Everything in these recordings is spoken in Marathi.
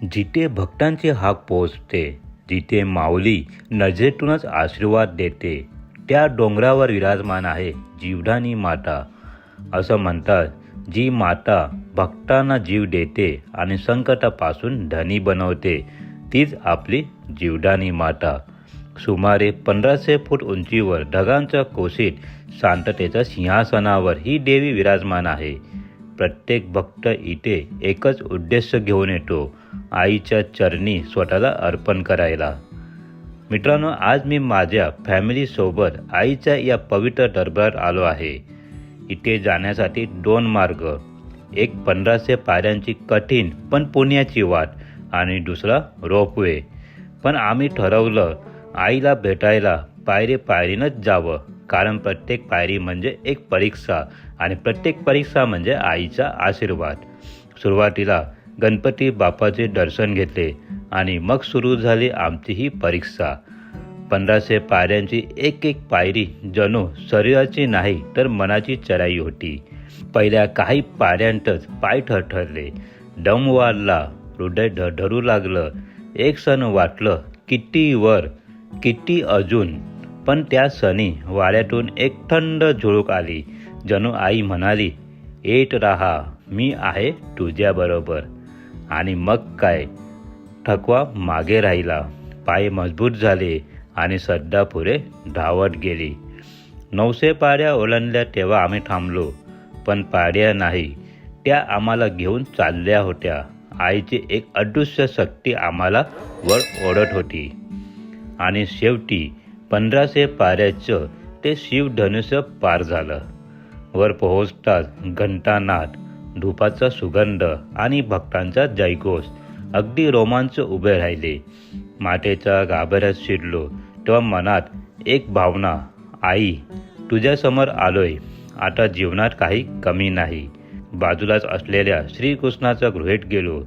जिथे भक्तांची हाक पोहोचते, जिथे माऊली नजरेतूनच आशीर्वाद देते, त्या डोंगरावर विराजमान आहे जीवदानी माता. असं म्हणतात, जी माता भक्तांना जीव देते आणि संकटापासून धनी बनवते, तीच आपली जीवदानी माता. सुमारे 1500 फूट उंचीवर ढगांच्या कोशीत शांततेच्या सिंहासनावर ही देवी विराजमान आहे. प्रत्येक भक्त इथे एकच उद्देश घेऊन येतो, आईच्या चरणी स्वतःला अर्पण करायला. मित्रांनो, आज मी माझ्या फॅमिलीसोबत आईच्या या पवित्र दरबारात आलो आहे. इथे जाण्यासाठी 2 मार्ग, एक 1500 पायऱ्यांची कठीण पण पुण्याची वाट आणि दुसरा रोपवे. पण आम्ही ठरवलं आईला भेटायला पायरी पायरीनंच जावं, कारण प्रत्येक पायरी म्हणजे एक परीक्षा आणि प्रत्येक परीक्षा म्हणजे आईचा आशीर्वाद. सुरुवातीला गणपती बाप्पाचे दर्शन घेतले आणि मग सुरू झाली आमची ही परीक्षा. 1500 पायऱ्यांची एक एक पायरी जणू शरीराची नाही तर मनाची चढाई होती. पहिल्या काही पायऱ्यांतच पाय ठरठरले, दम वाढला, हृदय धडधडू लागलं. एक क्षण वाटलं किती वर, किती अजून. पण त्या क्षणी वाऱ्यातून एक थंड झुळूक आली. जणू आई म्हणाली, येत राहा, मी आहे तुझ्याबरोबर. आणि मग काय, थकवा मागे राहिला, पाय मजबूत झाले आणि श्रद्धा पुढे धावत गेली. 900 पायऱ्या ओलांडल्या तेव्हा आम्ही थांबलो. पण पायऱ्या नाही, त्या आम्हाला घेऊन चालल्या होत्या. आईची एक अदृश्य शक्ती आम्हाला वर ओढत होती. आणि शेवटी 1500 पायऱ्याचं ते शिवधनुष्य पार झालं. वर पोहोचताच घंटानाद, धुपाचा सुगंध आणि भक्तांचा जयघोष. अगदी रोमांच उभे राहिले. मातेच्या गाभाऱ्यात शिरलो तेव्हा मनात एक भावना, आई तुझ्यासमोर आलोय, आता जीवनात काही कमी नाही. बाजूलाच असलेल्या श्रीकृष्णाच्या गृहेत गेलो,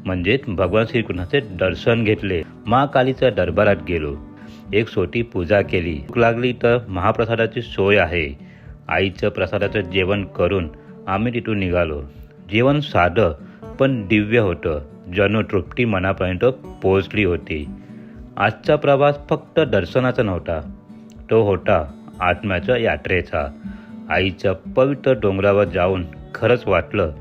म्हणजेच भगवान श्रीकृष्णाचे दर्शन घेतले. महाकालीच्या दरबारात गेलो, एक छोटी पूजा केली. भूक लागली तर महाप्रसादाची सोय आहे. आईचं प्रसादाचं जेवण करून आम्ही तिथून निघालो. जेवण साधं पण दिव्य होतं, जणू तृप्ती मनापर्यंत पोहोचली होती. आजचा प्रवास फक्त दर्शनाचा नव्हता, तो होता आत्म्याच्या यात्रेचा. आईच्या पवित्र डोंगरावर जाऊन खरंच वाटलं,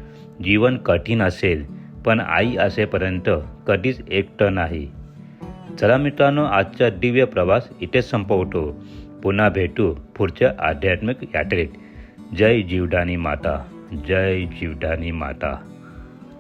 जीवन कठीण असेल पण आई असेपर्यंत कधीच एकटं नाही. चला मित्रांनो, आजचा दिव्य प्रवास इथेच संपवतो. पुन्हा भेटू पुढच्या आध्यात्मिक यात्रेत. जय जीवदानी माता, जय जीवदानी माता.